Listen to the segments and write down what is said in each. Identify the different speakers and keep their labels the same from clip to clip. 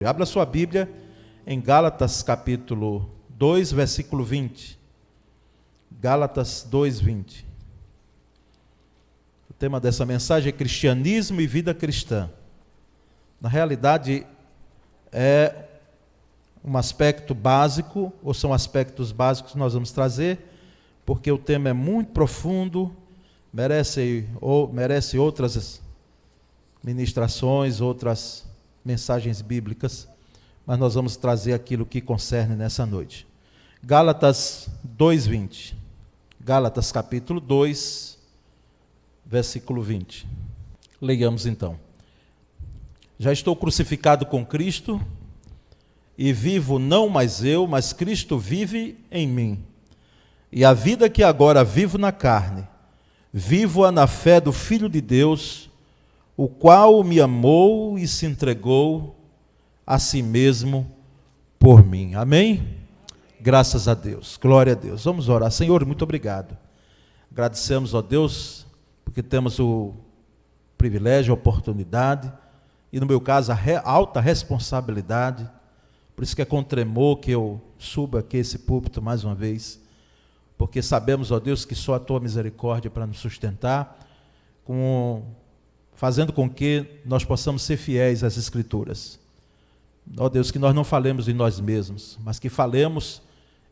Speaker 1: Abra sua Bíblia em Gálatas capítulo 2, versículo 20. Gálatas 2, 20. O tema dessa mensagem é cristianismo e vida cristã. Na realidade, é um aspecto básico, ou são aspectos básicos que nós vamos trazer, porque o tema é muito profundo, merece outras ministrações, outras mensagens bíblicas, mas nós vamos trazer aquilo que concerne nessa noite. Gálatas 2:20. Gálatas capítulo 2, versículo 20. Leiamos então. Já estou crucificado com Cristo, e vivo não mais eu, mas Cristo vive em mim. E a vida que agora vivo na carne, vivo-a na fé do Filho de Deus, o qual me amou e se entregou a si mesmo por mim. Amém? Graças a Deus, glória a Deus. Vamos orar. Senhor, muito obrigado. Agradecemos, ó Deus, porque temos o privilégio, a oportunidade, e no meu caso, a alta responsabilidade. Por isso que é com tremor que eu subo aqui esse púlpito mais uma vez, porque sabemos, ó Deus, que só a Tua misericórdia para nos sustentar, fazendo com que nós possamos ser fiéis às Escrituras. Ó Deus, que nós não falemos de nós mesmos, mas que falemos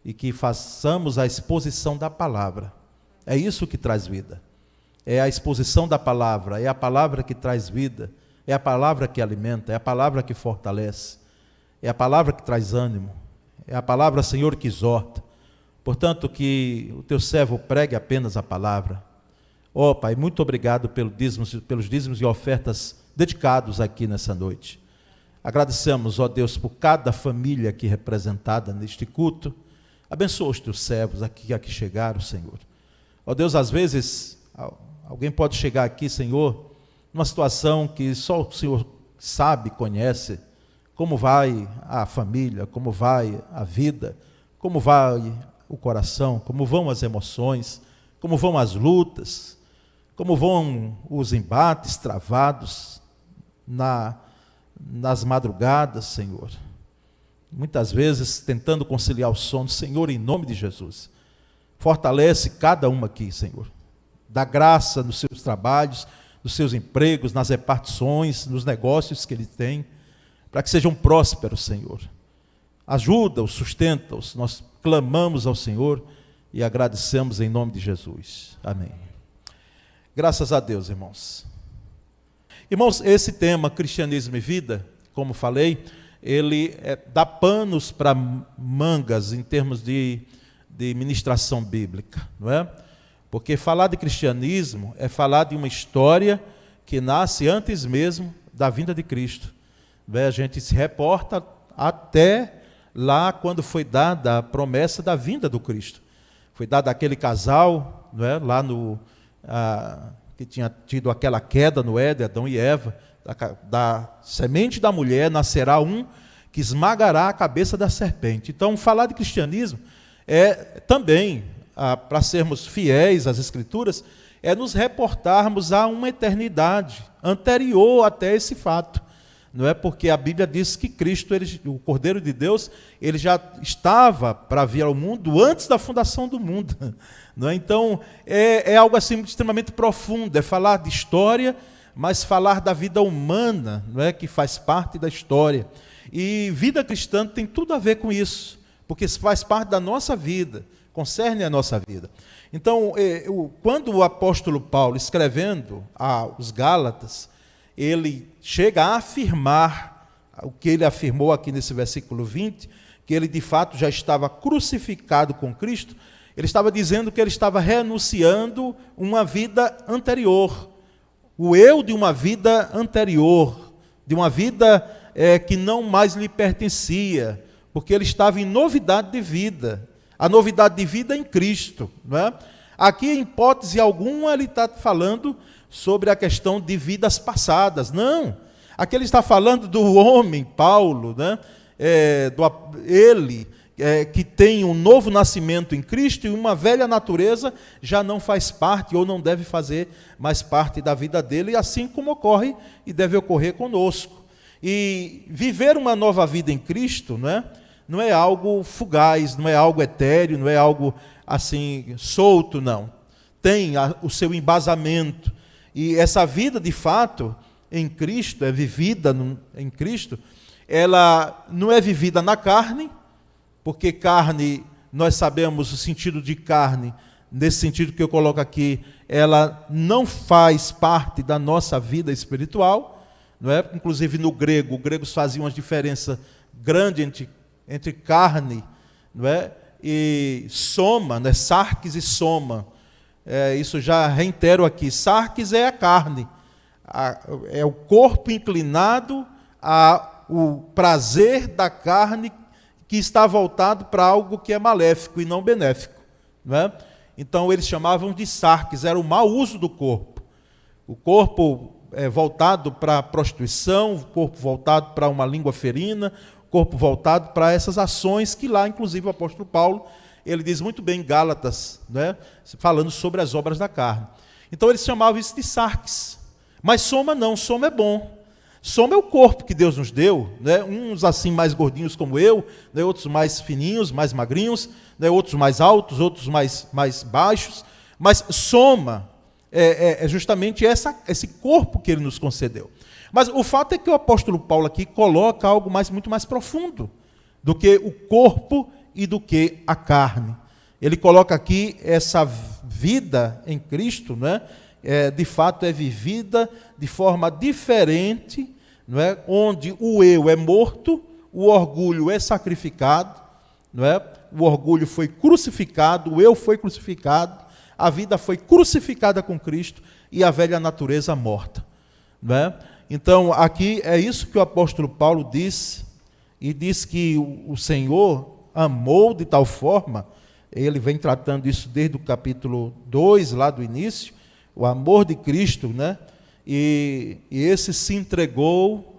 Speaker 1: e que façamos a exposição da palavra. É isso que traz vida. É a exposição da palavra, é a palavra que traz vida, é a palavra que alimenta, é a palavra que fortalece, é a palavra que traz ânimo, é a palavra, Senhor, que exorta. Portanto, que o Teu servo pregue apenas a palavra. Ó Pai, muito obrigado pelos dízimos e ofertas dedicados aqui nessa noite. Agradecemos, ó Deus, por cada família aqui representada neste culto. Abençoa os Teus servos aqui chegaram, Senhor. Ó Deus, às vezes, alguém pode chegar aqui, Senhor, numa situação que só o Senhor sabe, conhece, como vai a família, como vai a vida, como vai o coração, como vão as emoções, como vão as lutas, como vão os embates travados nas madrugadas, Senhor. Muitas vezes tentando conciliar o sono. Senhor, em nome de Jesus, fortalece cada uma aqui, Senhor. Dá graça nos seus trabalhos, nos seus empregos, nas repartições, nos negócios que Ele tem, para que sejam prósperos, Senhor. Ajuda-os, sustenta-os. Nós clamamos ao Senhor e agradecemos em nome de Jesus. Amém. Graças a Deus, irmãos. Irmãos, esse tema, cristianismo e vida, como falei, ele dá panos para mangas em termos de ministração bíblica, não é? Porque falar de cristianismo é falar de uma história que nasce antes mesmo da vinda de Cristo. A gente se reporta até lá quando foi dada a promessa da vinda do Cristo. Foi dado aquele casal, não é? Lá que tinha tido aquela queda no Éden, Adão e Eva, da semente da mulher nascerá um que esmagará a cabeça da serpente. Então, falar de cristianismo é também, para sermos fiéis às Escrituras, é nos reportarmos a uma eternidade anterior até esse fato. Não é porque a Bíblia diz que Cristo, o Cordeiro de Deus, ele já estava para vir ao mundo antes da fundação do mundo. Não é? Então, é algo assim extremamente profundo, é falar de história, mas falar da vida humana, não é? Que faz parte da história. E vida cristã tem tudo a ver com isso, porque isso faz parte da nossa vida, concerne a nossa vida. Então, quando o apóstolo Paulo, escrevendo aos Gálatas, ele chega a afirmar o que ele afirmou aqui nesse versículo 20, que ele de fato já estava crucificado com Cristo. Ele estava dizendo que ele estava renunciando uma vida anterior, o eu de uma vida anterior, de uma vida que não mais lhe pertencia, porque ele estava em novidade de vida, a novidade de vida em Cristo, não é? Aqui, em hipótese alguma, ele está falando sobre a questão de vidas passadas. Não, aqui ele está falando do homem, Paulo, né? Que tem um novo nascimento em Cristo e uma velha natureza já não faz parte ou não deve fazer mais parte da vida dele, assim como ocorre e deve ocorrer conosco. E viver uma nova vida em Cristo, não é algo fugaz, não é algo etéreo, não é algo assim solto, não. Tem o seu embasamento. E essa vida, de fato, em Cristo, é vivida em Cristo, ela não é vivida na carne, porque carne, nós sabemos o sentido de carne, nesse sentido que eu coloco aqui, ela não faz parte da nossa vida espiritual, não é? Inclusive no grego, os gregos faziam uma diferença grande entre carne, não é? E soma, né? Sarques e soma. Isso já reitero aqui. Sarques é a carne, é o corpo inclinado ao prazer da carne que está voltado para algo que é maléfico e não benéfico, não é? Então eles chamavam de sarques, era o mau uso do corpo. O corpo voltado para a prostituição, o corpo voltado para uma língua ferina, o corpo voltado para essas ações que lá, inclusive, o apóstolo Paulo, ele diz muito bem em Gálatas, né, falando sobre as obras da carne. Então eles chamavam isso de sarques. Mas soma não, soma é bom. Soma é o corpo que Deus nos deu, né? Uns assim mais gordinhos como eu, né? Outros mais fininhos, mais magrinhos, né? Outros mais altos, outros mais baixos. Mas soma é justamente esse corpo que ele nos concedeu. Mas o fato é que o apóstolo Paulo aqui coloca algo muito mais profundo do que o corpo e do que a carne. Ele coloca aqui essa vida em Cristo, né? De fato é vivida de forma diferente, não é? Onde o eu é morto, o orgulho é sacrificado, não é? O orgulho foi crucificado, o eu foi crucificado, a vida foi crucificada com Cristo e a velha natureza morta, não é? Então aqui é isso que o apóstolo Paulo disse, e diz que o Senhor amou de tal forma, ele vem tratando isso desde o capítulo 2, lá do início, o amor de Cristo, né? E esse se entregou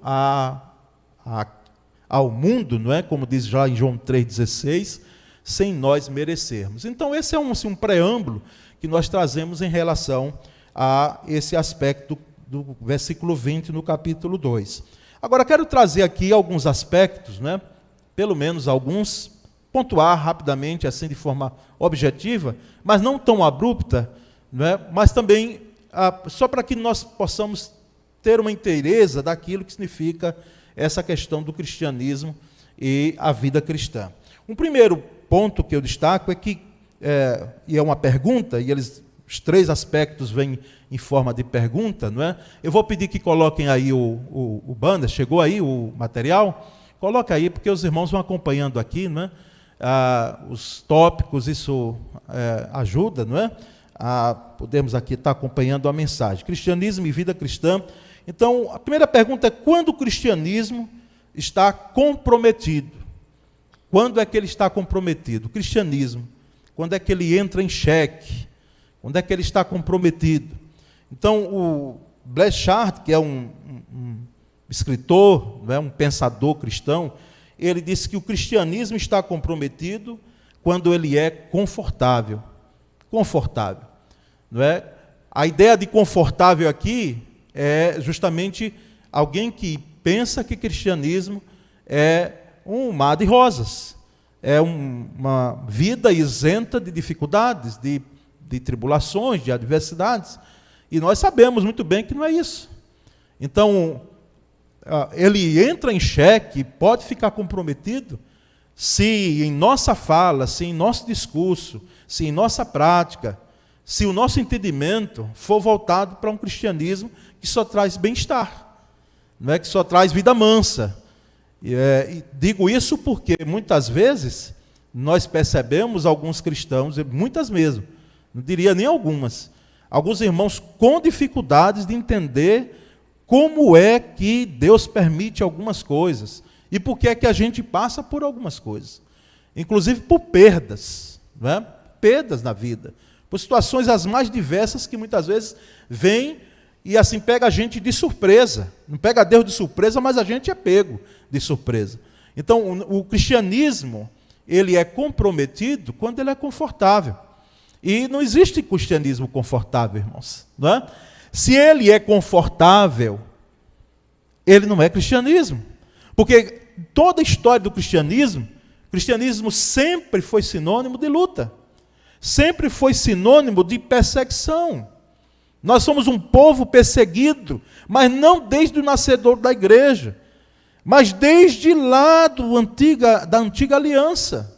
Speaker 1: ao mundo, não é? Como diz já em João 3,16, sem nós merecermos. Então esse é um preâmbulo que nós trazemos em relação a esse aspecto do versículo 20 no capítulo 2. Agora quero trazer aqui alguns aspectos, né? Pelo menos alguns, pontuar rapidamente, assim de forma objetiva, mas não tão abrupta, não é? Mas também só para que nós possamos ter uma inteireza daquilo que significa essa questão do cristianismo e a vida cristã. Um primeiro ponto que eu destaco é que, e é uma pergunta, e os três aspectos vêm em forma de pergunta, não é? Eu vou pedir que coloquem aí o banner, chegou aí o material? Coloca aí, porque os irmãos vão acompanhando aqui, não é? Os tópicos, isso ajuda, não é? Podemos aqui estar acompanhando a mensagem. Cristianismo e vida cristã. Então, a primeira pergunta é: quando o cristianismo está comprometido? Quando é que ele está comprometido? O cristianismo. Quando é que ele entra em xeque? Quando é que ele está comprometido? Então, o Blechard, que é um escritor, não é? Um pensador cristão, ele disse que o cristianismo está comprometido quando ele é confortável. Confortável. Não é? A ideia de confortável aqui é justamente alguém que pensa que cristianismo é um mar de rosas, é uma vida isenta de dificuldades, de tribulações, de adversidades. E nós sabemos muito bem que não é isso. Então, ele entra em xeque, pode ficar comprometido, se em nossa fala, se em nosso discurso, se em nossa prática, se o nosso entendimento for voltado para um cristianismo que só traz bem-estar, não é? Que só traz vida mansa. E digo isso porque muitas vezes nós percebemos alguns cristãos, muitas mesmo, não diria nem alguns irmãos com dificuldades de entender como é que Deus permite algumas coisas e por que é que a gente passa por algumas coisas, inclusive por perdas, não é? Perdas na vida, por situações as mais diversas que muitas vezes vêm e assim pega a gente de surpresa. Não pega Deus de surpresa, mas a gente é pego de surpresa. Então, o cristianismo, ele é comprometido quando ele é confortável. E não existe cristianismo confortável, irmãos, não é? Se ele é confortável, ele não é cristianismo. Porque toda a história do cristianismo, o cristianismo sempre foi sinônimo de luta. Sempre foi sinônimo de perseguição. Nós somos um povo perseguido, mas não desde o nascedor da igreja, mas desde lá da antiga aliança.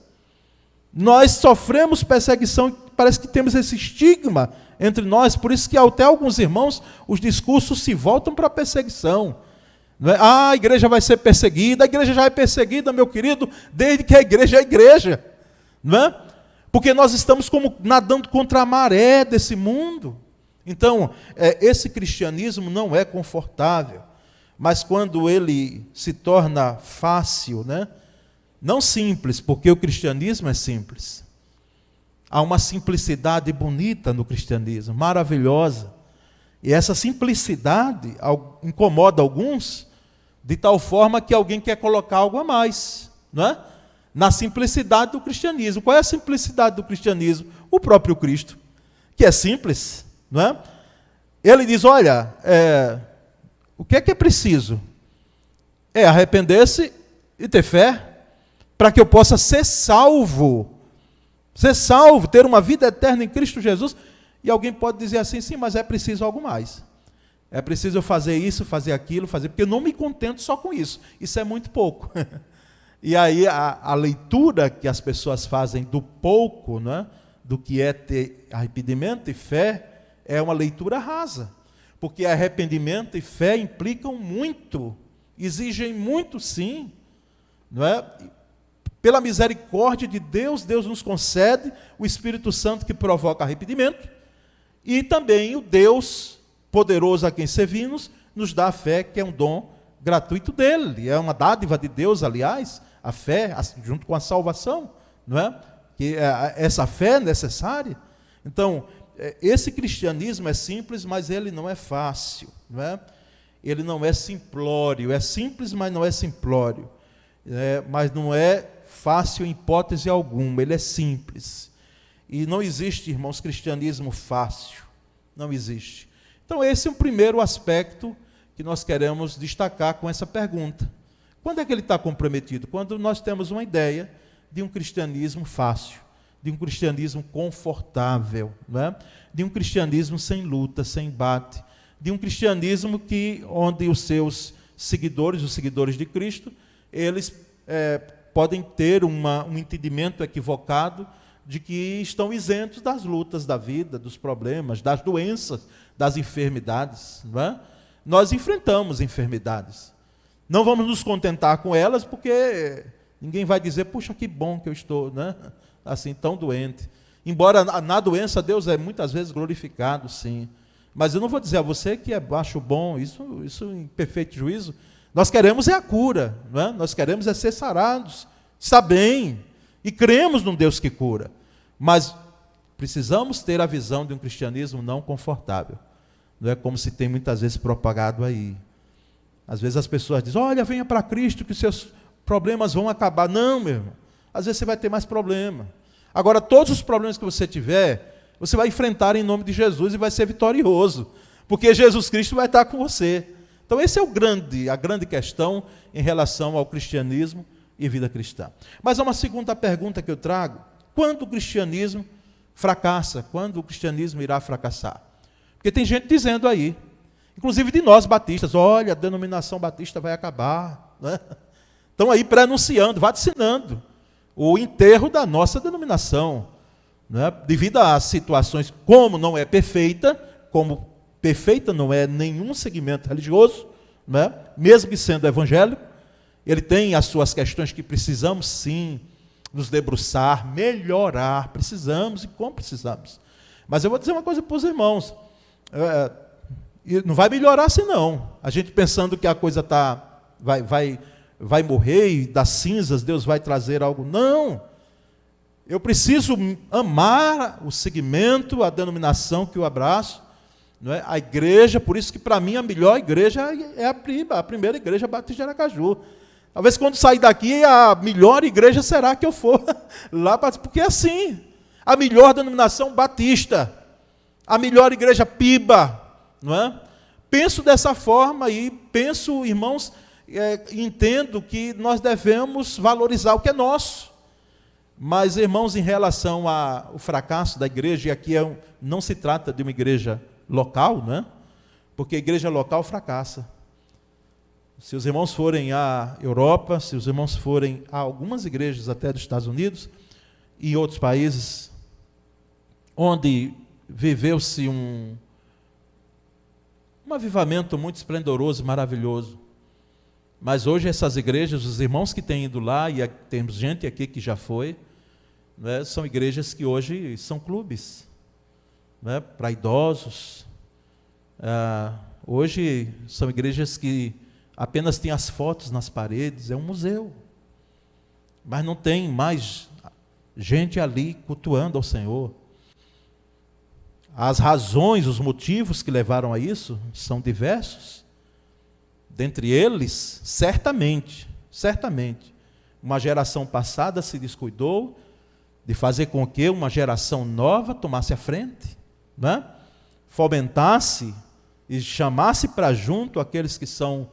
Speaker 1: Nós sofremos perseguição e parece que temos esse estigma entre nós, por isso que até alguns irmãos, os discursos se voltam para a perseguição. Não é? A igreja vai ser perseguida, a igreja já é perseguida, meu querido, desde que a igreja é igreja. Não é? Porque nós estamos como nadando contra a maré desse mundo. Então, esse cristianismo não é confortável, mas quando ele se torna fácil, né? Não simples, porque o cristianismo é simples. Há uma simplicidade bonita no cristianismo, maravilhosa. E essa simplicidade incomoda alguns, de tal forma que alguém quer colocar algo a mais, não é? Na simplicidade do cristianismo. Qual é a simplicidade do cristianismo? O próprio Cristo, que é simples, não é? Ele diz, olha, o que é preciso? É arrepender-se e ter fé, para que eu possa ser salvo, ter uma vida eterna em Cristo Jesus. E alguém pode dizer assim, sim, mas é preciso algo mais. É preciso eu fazer isso, fazer aquilo, porque eu não me contento só com isso. Isso é muito pouco. E aí a leitura que as pessoas fazem do pouco, né, do que é ter arrependimento e fé, é uma leitura rasa. Porque arrependimento e fé implicam muito, exigem muito sim. Não é? Pela misericórdia de Deus, Deus nos concede o Espírito Santo que provoca arrependimento, e também o Deus poderoso a quem servimos nos dá a fé, que é um dom gratuito dele, é uma dádiva de Deus, aliás, a fé, junto com a salvação, não é? Que essa fé é necessária. Então, esse cristianismo é simples, mas ele não é fácil, não é? Ele não é simplório, é simples, mas não é simplório, mas não é fácil em hipótese alguma, ele é simples. E não existe, irmãos, cristianismo fácil, não existe. Então esse é o primeiro aspecto que nós queremos destacar com essa pergunta. Quando é que ele está comprometido? Quando nós temos uma ideia de um cristianismo fácil, de um cristianismo confortável, né? De um cristianismo sem luta, sem embate, de um cristianismo onde os seus seguidores, os seguidores de Cristo, eles podem ter um entendimento equivocado de que estão isentos das lutas da vida, dos problemas, das doenças, das enfermidades. Não é? Nós enfrentamos enfermidades. Não vamos nos contentar com elas, porque ninguém vai dizer, puxa, que bom que eu estou, né? Assim, tão doente. Embora na doença Deus é muitas vezes glorificado, sim. Mas eu não vou dizer a você que acho bom, isso em perfeito juízo. Nós queremos a cura, não é? Nós queremos ser sarados, está bem, e cremos num Deus que cura. Mas precisamos ter a visão de um cristianismo não confortável. Não é como se tem muitas vezes propagado aí. Às vezes as pessoas dizem, olha, venha para Cristo que os seus problemas vão acabar. Não, meu irmão, às vezes você vai ter mais problema. Agora, todos os problemas que você tiver, você vai enfrentar em nome de Jesus e vai ser vitorioso, porque Jesus Cristo vai estar com você. Então, essa é a grande questão em relação ao cristianismo e vida cristã. Mas há uma segunda pergunta que eu trago. Quando o cristianismo fracassa? Quando o cristianismo irá fracassar? Porque tem gente dizendo aí, inclusive de nós batistas, olha, a denominação batista vai acabar. Né? Estão aí pré-anunciando, vaticinando o enterro da nossa denominação. Né? Devido às situações, como não é perfeita, como perfeita não é nenhum segmento religioso, né? Mesmo que sendo evangélico, ele tem as suas questões que precisamos sim nos debruçar, melhorar, precisamos e como precisamos. Mas eu vou dizer uma coisa para os irmãos, não vai melhorar assim não, a gente pensando que a coisa vai morrer e das cinzas Deus vai trazer algo, não, eu preciso amar o segmento, a denominação que eu abraço, não é? A igreja, por isso que para mim a melhor igreja é a primeira igreja batista de Aracaju. Talvez quando sair daqui, a melhor igreja será que eu for lá, porque é assim, a melhor denominação batista, a melhor igreja PIBA, não é? penso dessa forma e penso, irmãos, entendo que nós devemos valorizar o que é nosso. Mas, irmãos, em relação ao fracasso da igreja, e aqui não se trata de uma igreja local, né? Porque a igreja local fracassa. Se os irmãos forem à Europa, se os irmãos forem a algumas igrejas até dos Estados Unidos e outros países, onde viveu-se um avivamento muito esplendoroso, maravilhoso. Mas hoje essas igrejas, os irmãos que têm ido lá, e temos gente aqui que já foi, né, são igrejas que hoje são clubes, né, para idosos. Hoje são igrejas que apenas têm as fotos nas paredes, é um museu. Mas não tem mais gente ali cultuando ao Senhor. As razões, os motivos que levaram a isso são diversos. Dentre eles, certamente, uma geração passada se descuidou de fazer com que uma geração nova tomasse a frente, né? Fomentasse e chamasse para junto aqueles que são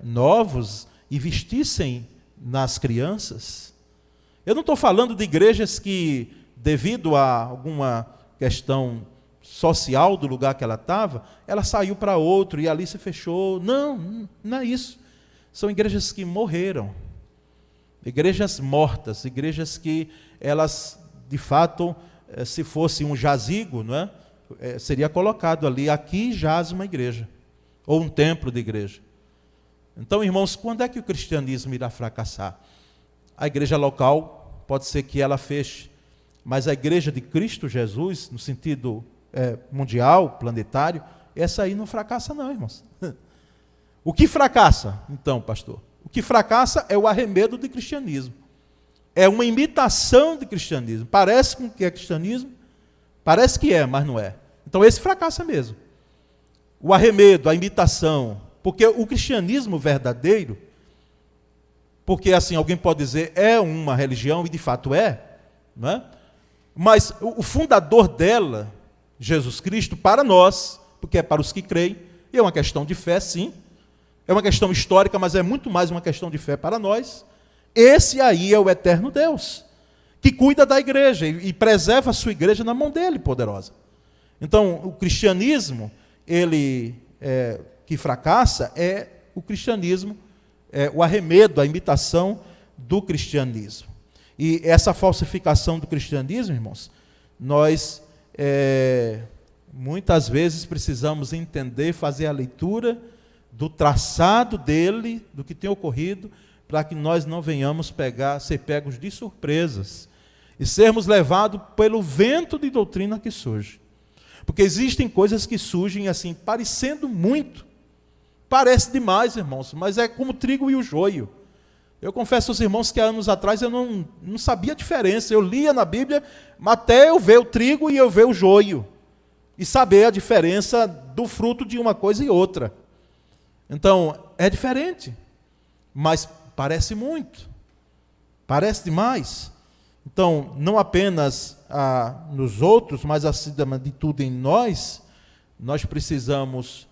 Speaker 1: novos e vestissem nas crianças. Eu não estou falando de igrejas que, devido a alguma questão social do lugar que ela estava, ela saiu para outro e ali se fechou. Não é isso. São igrejas que morreram. Igrejas mortas, igrejas que elas, de fato, se fosse um jazigo, não é? Seria colocado ali, aqui jaz uma igreja, ou um templo de igreja. Então, irmãos, quando é que o cristianismo irá fracassar? A igreja local, pode ser que ela feche, mas a igreja de Cristo Jesus, no sentido mundial, planetário, essa aí não fracassa não, irmãos. O que fracassa, então, pastor? O que fracassa é o arremedo de cristianismo. É uma imitação de cristianismo. Parece com que é cristianismo, parece que é, mas não é. Então esse fracassa mesmo. O arremedo, a imitação. Porque o cristianismo verdadeiro, porque assim, alguém pode dizer, é uma religião, e de fato é, não é? Mas o fundador dela, Jesus Cristo, para nós, porque é para os que creem, e é uma questão de fé, sim, é uma questão histórica, mas é muito mais uma questão de fé para nós. Esse aí é o eterno Deus, que cuida da igreja e preserva a sua igreja na mão dele, poderosa. Então, o cristianismo, ele que fracassa, é o cristianismo, o arremedo, a imitação do cristianismo. E essa falsificação do cristianismo, irmãos, nós muitas vezes precisamos entender, fazer a leitura do traçado dele, do que tem ocorrido, para que nós não venhamos ser pegos de surpresas e sermos levados pelo vento de doutrina que surge. Porque existem coisas que surgem assim, parecendo muito. Parece demais, irmãos, mas é como o trigo e o joio. Eu confesso aos irmãos que há anos atrás eu não sabia a diferença. Eu lia na Bíblia, até eu ver o trigo e eu ver o joio. E saber a diferença do fruto de uma coisa e outra. Então, é diferente. Mas parece muito. Parece demais. Então, não apenas nos outros, mas acima de tudo em nós precisamos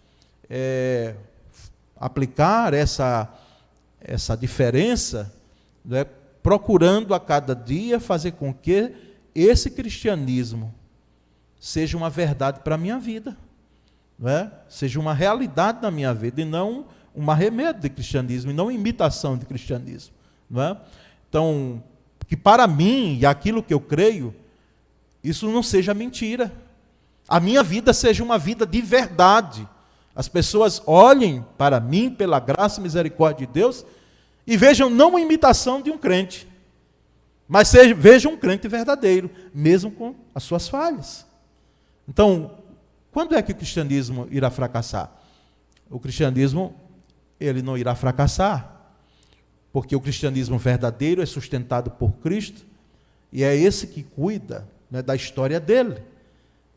Speaker 1: aplicar essa diferença, né, procurando a cada dia fazer com que esse cristianismo seja uma verdade para a minha vida, né? Seja uma realidade na minha vida, e não um arremedo de cristianismo, e não imitação de cristianismo, não é? Então, que para mim, e aquilo que eu creio, isso não seja mentira. A minha vida seja uma vida de verdade. As pessoas olhem para mim, pela graça e misericórdia de Deus, e vejam não uma imitação de um crente, mas vejam um crente verdadeiro, mesmo com as suas falhas. Então, quando é que o cristianismo irá fracassar? O cristianismo, ele não irá fracassar, porque o cristianismo verdadeiro é sustentado por Cristo, e é esse que cuida, né, da história dele.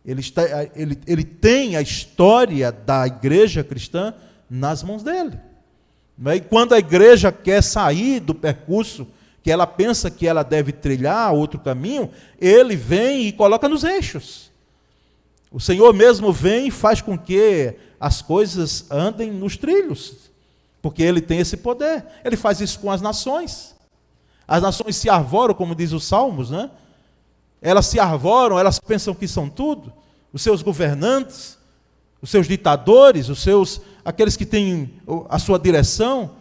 Speaker 1: Ele tem a história da igreja cristã nas mãos dele. E quando a igreja quer sair do percurso que ela pensa que ela deve trilhar outro caminho, ele vem e coloca nos eixos. O Senhor mesmo vem e faz com que as coisas andem nos trilhos, porque ele tem esse poder. Ele faz isso com as nações. As nações se arvoram, como diz os Salmos, né? Elas se arvoram, elas pensam que são tudo. Os seus governantes, os seus ditadores, aqueles que têm a sua direção,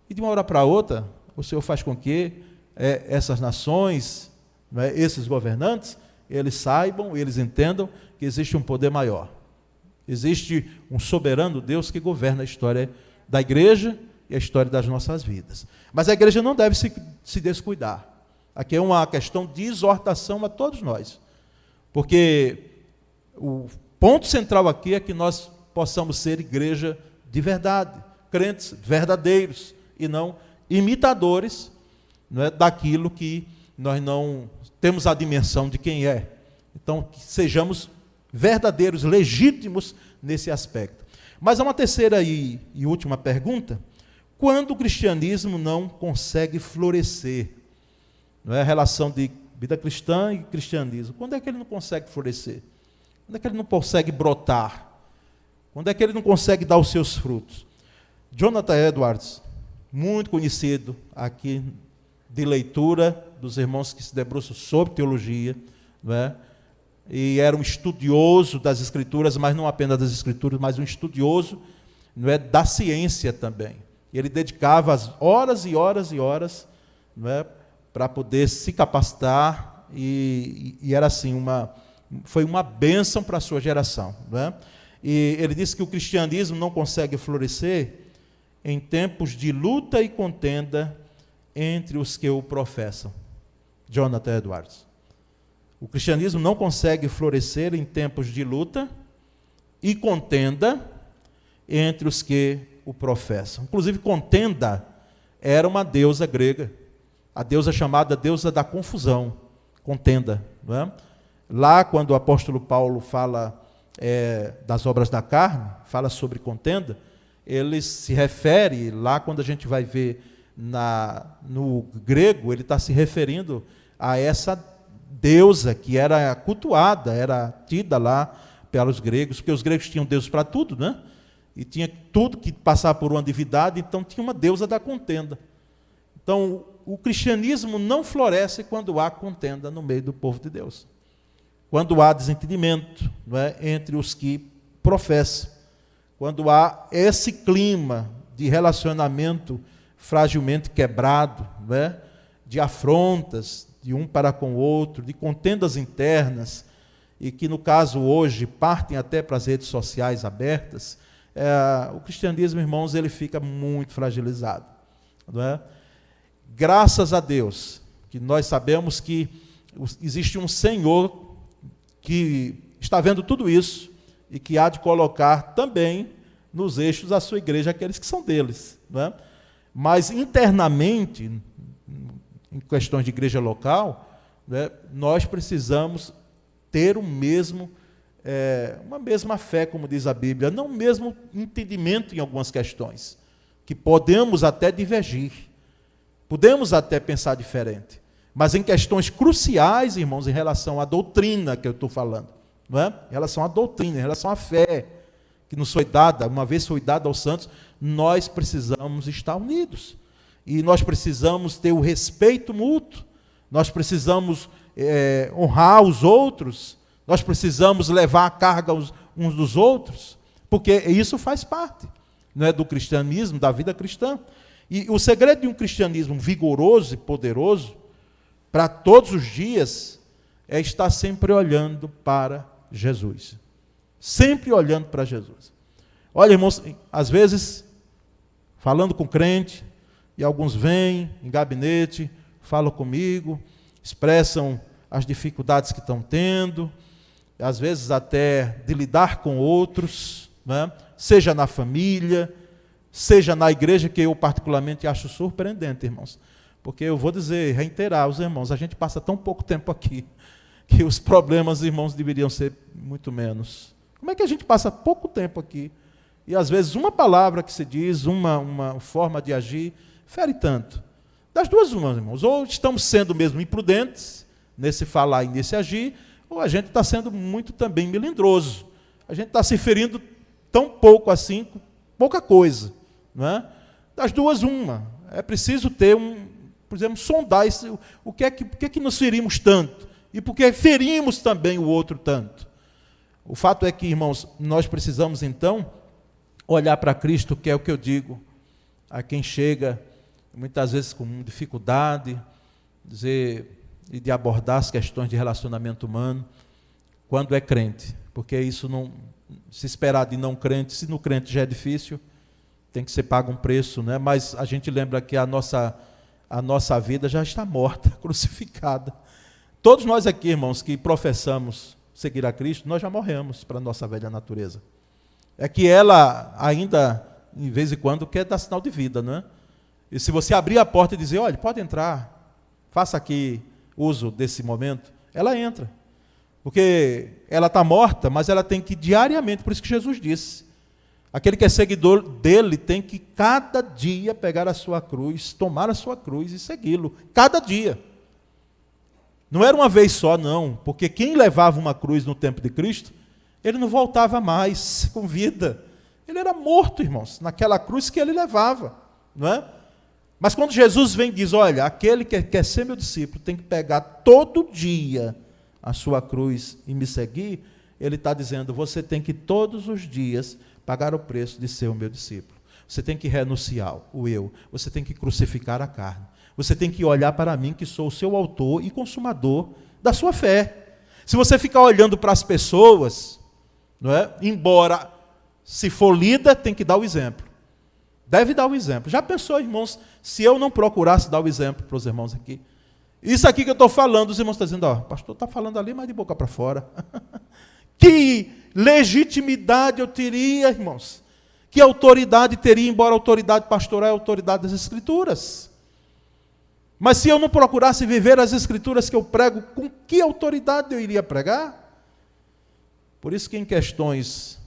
Speaker 1: e de uma hora para outra, o Senhor faz com que essas nações, né, esses governantes, eles saibam, eles entendam que existe um poder maior. Existe um soberano Deus que governa a história da igreja e a história das nossas vidas. Mas a igreja não deve se descuidar. Aqui é uma questão de exortação a todos nós. Porque o ponto central aqui é que nós possamos ser igreja de verdade, crentes verdadeiros, e não imitadores, não é, daquilo que nós não temos a dimensão de quem é. Então, que sejamos verdadeiros, legítimos nesse aspecto. Mas há uma terceira e última pergunta: quando o cristianismo não consegue florescer? Não é a relação de vida cristã e cristianismo. Quando é que ele não consegue florescer? Quando é que ele não consegue brotar? Quando é que ele não consegue dar os seus frutos? Jonathan Edwards, muito conhecido aqui de leitura dos irmãos que se debruçam sobre teologia, não é? E era um estudioso das Escrituras, mas não apenas das Escrituras, mas um estudioso, não é, da ciência também. Ele dedicava horas e horas e horas, não é, para poder se capacitar, e era assim, foi uma bênção para a sua geração. Não é? E ele disse que o cristianismo não consegue florescer em tempos de luta e contenda entre os que o professam. Jonathan Edwards. O cristianismo não consegue florescer em tempos de luta e contenda entre os que o professam. Inclusive, contenda era uma deusa grega, a deusa chamada deusa da confusão, contenda. Não é? Lá, quando o apóstolo Paulo fala das obras da carne, fala sobre contenda, ele se refere, lá quando a gente vai ver no grego, ele está se referindo a essa deusa que era cultuada, era tida lá pelos gregos, porque os gregos tinham deuses para tudo, né? E tinha tudo que passava por uma divindade, então tinha uma deusa da contenda. Então, o cristianismo não floresce quando há contenda no meio do povo de Deus. Quando há desentendimento, não é, entre os que professam. Quando há esse clima de relacionamento fragilmente quebrado, não é, de afrontas de um para com o outro, de contendas internas, e que, no caso, hoje, partem até para as redes sociais abertas, o cristianismo, irmãos, ele fica muito fragilizado. Não é? Graças a Deus, que nós sabemos que existe um Senhor que está vendo tudo isso e que há de colocar também nos eixos a sua igreja aqueles que são deles. Não é? Mas, internamente, em questões de igreja local, né, nós precisamos ter uma mesma fé, como diz a Bíblia, não o mesmo entendimento em algumas questões, que podemos até divergir, podemos até pensar diferente, mas em questões cruciais, irmãos, em relação à doutrina que eu estou falando, não é? Em relação à doutrina, em relação à fé, que nos foi dada, uma vez foi dada aos santos, nós precisamos estar unidos. E nós precisamos ter o respeito mútuo, nós precisamos honrar os outros, nós precisamos levar a carga uns dos outros, porque isso faz parte, não é, do cristianismo, da vida cristã. E o segredo de um cristianismo vigoroso e poderoso, para todos os dias, é estar sempre olhando para Jesus. Sempre olhando para Jesus. Olha, irmãos, às vezes, falando com crente, e alguns vêm em gabinete, falam comigo, expressam as dificuldades que estão tendo, às vezes até de lidar com outros, né? Seja na família, seja na igreja, que eu particularmente acho surpreendente, irmãos. Porque eu vou dizer, reiterar aos irmãos, a gente passa tão pouco tempo aqui, que os problemas, irmãos, deveriam ser muito menos. Como é que a gente passa pouco tempo aqui, e às vezes uma palavra que se diz, uma forma de agir, fere tanto? Das duas umas, irmãos, ou estamos sendo mesmo imprudentes, nesse falar e nesse agir, ou a gente está sendo muito também melindroso. A gente está se ferindo tão pouco assim, pouca coisa. Não é? Das duas, uma. É preciso ter por exemplo, sondar o que é que nos ferimos tanto e por que ferimos também o outro tanto. O fato é que, irmãos, nós precisamos então olhar para Cristo, que é o que eu digo a quem chega muitas vezes com dificuldade de abordar as questões de relacionamento humano quando é crente, porque isso não se esperar de não crente, se no crente já é difícil, tem que ser pago um preço, né? Mas a gente lembra que a nossa vida já está morta, crucificada. Todos nós aqui, irmãos, que professamos seguir a Cristo, nós já morremos para a nossa velha natureza. É que ela ainda, de vez em quando, quer dar sinal de vida, não é? E se você abrir a porta e dizer, olha, pode entrar, faça aqui uso desse momento, ela entra. Porque ela está morta, mas ela tem que diariamente, por isso que Jesus disse, aquele que é seguidor dele tem que cada dia pegar a sua cruz, tomar a sua cruz e segui-lo, cada dia. Não era uma vez só, não, porque quem levava uma cruz no tempo de Cristo, ele não voltava mais com vida. Ele era morto, irmãos, naquela cruz que ele levava, não é? Mas quando Jesus vem e diz, olha, aquele que quer ser meu discípulo tem que pegar todo dia a sua cruz e me seguir, ele está dizendo, você tem que todos os dias pagar o preço de ser o meu discípulo. Você tem que renunciar o eu, você tem que crucificar a carne. Você tem que olhar para mim, que sou o seu autor e consumador da sua fé. Se você ficar olhando para as pessoas, não é? Embora, se for lida, tem que dar o exemplo. Deve dar o exemplo. Já pensou, irmãos, se eu não procurasse dar o exemplo para os irmãos aqui? Isso aqui que eu estou falando, os irmãos estão dizendo, ó, o pastor está falando ali, mas de boca para fora. Que legitimidade eu teria, irmãos? Que autoridade teria, embora a autoridade pastoral é a autoridade das Escrituras? Mas se eu não procurasse viver as Escrituras que eu prego, com que autoridade eu iria pregar? Por isso que em questões,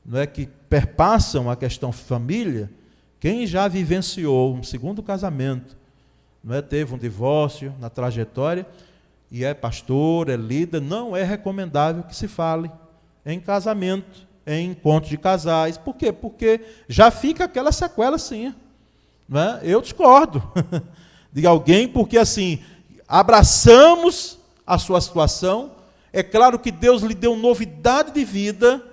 Speaker 1: não é, que perpassam a questão família, quem já vivenciou um segundo casamento, não é, teve um divórcio na trajetória, e é pastor, é líder, não é recomendável que se fale em casamento, em encontro de casais. Por quê? Porque já fica aquela sequela assim. Não é? Eu discordo de alguém, porque assim, abraçamos a sua situação. É claro que Deus lhe deu novidade de vida,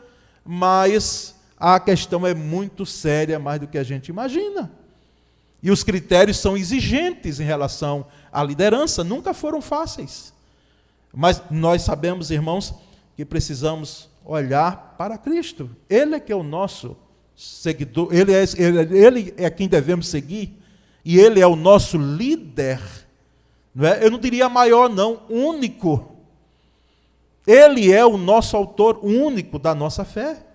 Speaker 1: mas a questão é muito séria, mais do que a gente imagina. E os critérios são exigentes em relação à liderança, nunca foram fáceis. Mas nós sabemos, irmãos, que precisamos olhar para Cristo. Ele é que é o nosso seguidor, ele é quem devemos seguir, e ele é o nosso líder. Não é? Eu não diria maior, não, único. Ele é o nosso autor único da nossa fé.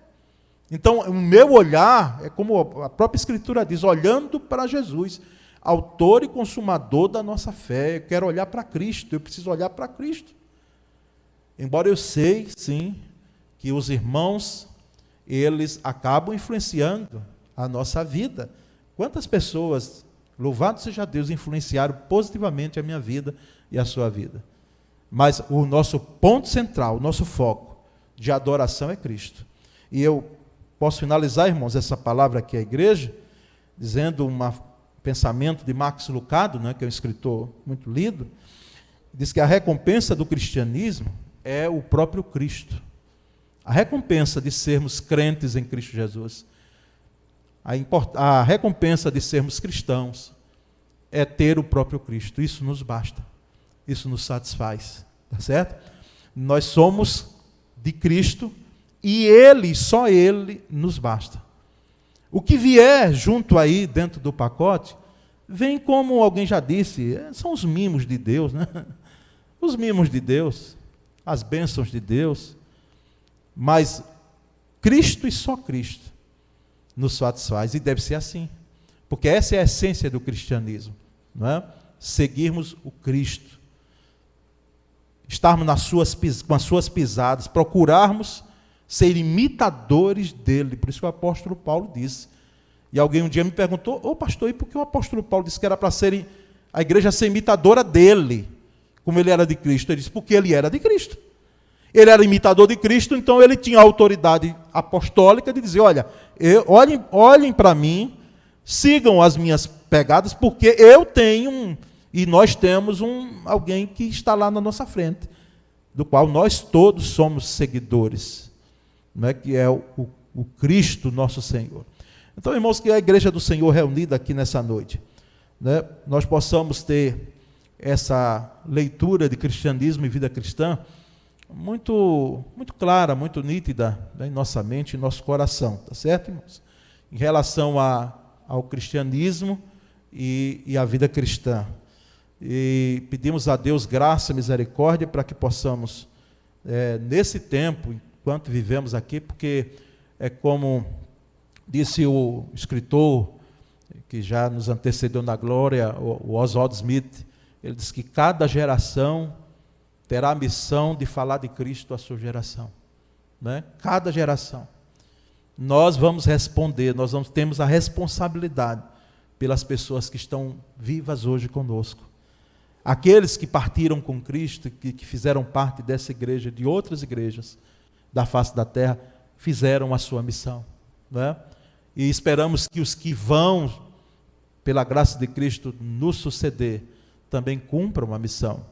Speaker 1: Então, o meu olhar, é como a própria Escritura diz, olhando para Jesus, autor e consumador da nossa fé. Eu quero olhar para Cristo, eu preciso olhar para Cristo. Embora eu sei, sim, que os irmãos, eles acabam influenciando a nossa vida. Quantas pessoas, louvado seja Deus, influenciaram positivamente a minha vida e a sua vida. Mas o nosso ponto central, o nosso foco de adoração é Cristo. E eu posso finalizar, irmãos, essa palavra aqui à igreja, dizendo um pensamento de Max Lucado, né, que é um escritor muito lido, diz que a recompensa do cristianismo é o próprio Cristo. A recompensa de sermos crentes em Cristo Jesus, a recompensa de sermos cristãos, é ter o próprio Cristo. Isso nos basta, isso nos satisfaz, tá certo? Nós somos de Cristo, e Ele, só Ele, nos basta. O que vier junto aí, dentro do pacote, vem como alguém já disse, são os mimos de Deus, né? Os mimos de Deus, as bênçãos de Deus, mas Cristo e só Cristo nos satisfaz, e deve ser assim, porque essa é a essência do cristianismo, não é? Seguirmos o Cristo, estarmos com as suas pisadas, procurarmos ser imitadores dele. Por isso que o apóstolo Paulo disse. E alguém um dia me perguntou, pastor, e por que o apóstolo Paulo disse que era para a igreja ser imitadora dele, como ele era de Cristo? Ele disse, porque ele era de Cristo. Ele era imitador de Cristo, então ele tinha a autoridade apostólica de dizer, olhem para mim, sigam as minhas pegadas, porque eu tenho e nós temos alguém que está lá na nossa frente, do qual nós todos somos seguidores, não é? Que é o Cristo nosso Senhor. Então, irmãos, que a igreja do Senhor reunida aqui nessa noite, né, nós possamos ter essa leitura de cristianismo e vida cristã muito, muito clara, muito nítida, né, em nossa mente e nosso coração, tá certo, irmãos? Em relação ao cristianismo e à vida cristã. E pedimos a Deus graça e misericórdia para que possamos, nesse tempo, enquanto vivemos aqui, porque é como disse o escritor que já nos antecedeu na glória, o Oswald Smith, ele diz que cada geração terá a missão de falar de Cristo à sua geração, né? Cada geração. Nós vamos responder, temos a responsabilidade pelas pessoas que estão vivas hoje conosco. Aqueles que partiram com Cristo, que fizeram parte dessa igreja, de outras igrejas da face da terra, fizeram a sua missão, né? E esperamos que os que vão, pela graça de Cristo, nos suceder, também cumpram a missão,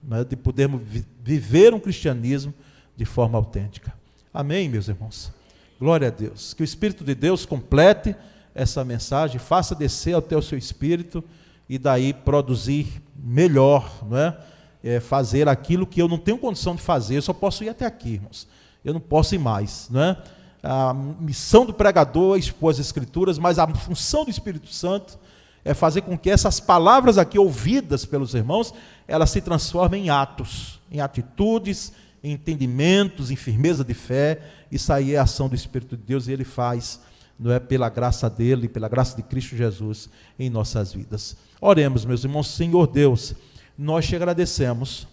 Speaker 1: né, de podermos viver um cristianismo de forma autêntica. Amém, meus irmãos? Glória a Deus. Que o Espírito de Deus complete essa mensagem, faça descer até o seu espírito e daí produzir melhor, não é? Fazer aquilo que eu não tenho condição de fazer, eu só posso ir até aqui, irmãos. Eu não posso ir mais, não é? A missão do pregador é expor as Escrituras, mas a função do Espírito Santo é fazer com que essas palavras aqui ouvidas pelos irmãos, elas se transformem em atos, em atitudes, em entendimentos, em firmeza de fé. Isso aí é a ação do Espírito de Deus e Ele faz, não é, pela graça dEle, pela graça de Cristo Jesus em nossas vidas. Oremos, meus irmãos. Senhor Deus, nós te agradecemos,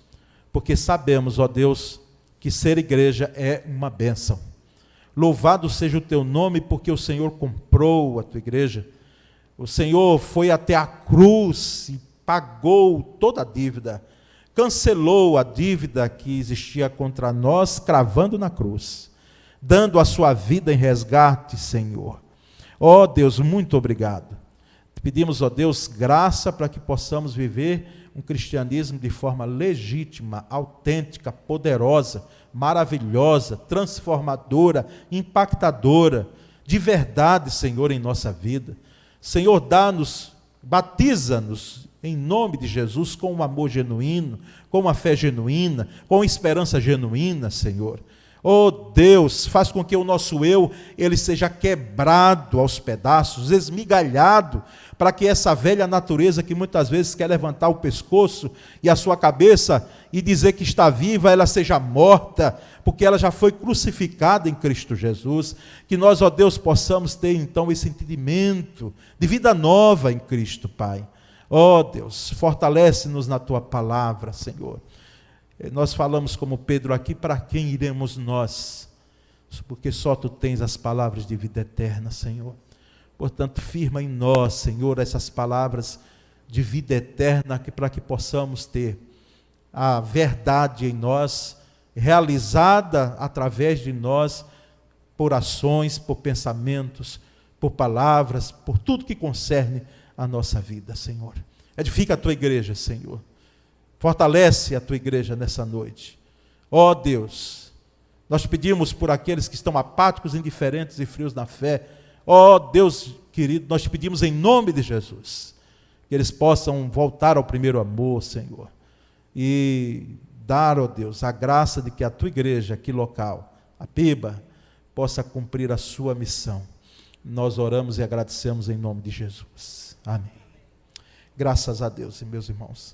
Speaker 1: porque sabemos, ó Deus, que ser igreja é uma bênção. Louvado seja o teu nome, porque o Senhor comprou a tua igreja. O Senhor foi até a cruz e pagou toda a dívida, cancelou a dívida que existia contra nós, cravando na cruz, dando a sua vida em resgate, Senhor. Ó Deus, muito obrigado. Pedimos, ó Deus, graça para que possamos viver um cristianismo de forma legítima, autêntica, poderosa, maravilhosa, transformadora, impactadora, de verdade, Senhor, em nossa vida. Senhor, batiza-nos em nome de Jesus com um amor genuíno, com uma fé genuína, com esperança genuína, Senhor. Oh Deus, faz com que o nosso eu, ele seja quebrado aos pedaços, esmigalhado, para que essa velha natureza que muitas vezes quer levantar o pescoço e a sua cabeça e dizer que está viva, ela seja morta, porque ela já foi crucificada em Cristo Jesus. Que nós, ó Deus, possamos ter então esse entendimento de vida nova em Cristo, Pai. Ó Deus, fortalece-nos na Tua palavra, Senhor. Nós falamos como Pedro aqui, para quem iremos nós? Porque só Tu tens as palavras de vida eterna, Senhor. Portanto, firma em nós, Senhor, essas palavras de vida eterna, para que possamos ter a verdade em nós, realizada através de nós, por ações, por pensamentos, por palavras, por tudo que concerne a nossa vida, Senhor. Edifica a Tua igreja, Senhor. Fortalece a Tua igreja nessa noite. Ó Deus, nós pedimos por aqueles que estão apáticos, indiferentes e frios na fé. Ó Deus querido, nós te pedimos em nome de Jesus, que eles possam voltar ao primeiro amor, Senhor, e dar, ó Deus, a graça de que a Tua igreja aqui local, a PIBA, possa cumprir a sua missão. Nós oramos e agradecemos em nome de Jesus. Amém. Graças a Deus, meus irmãos.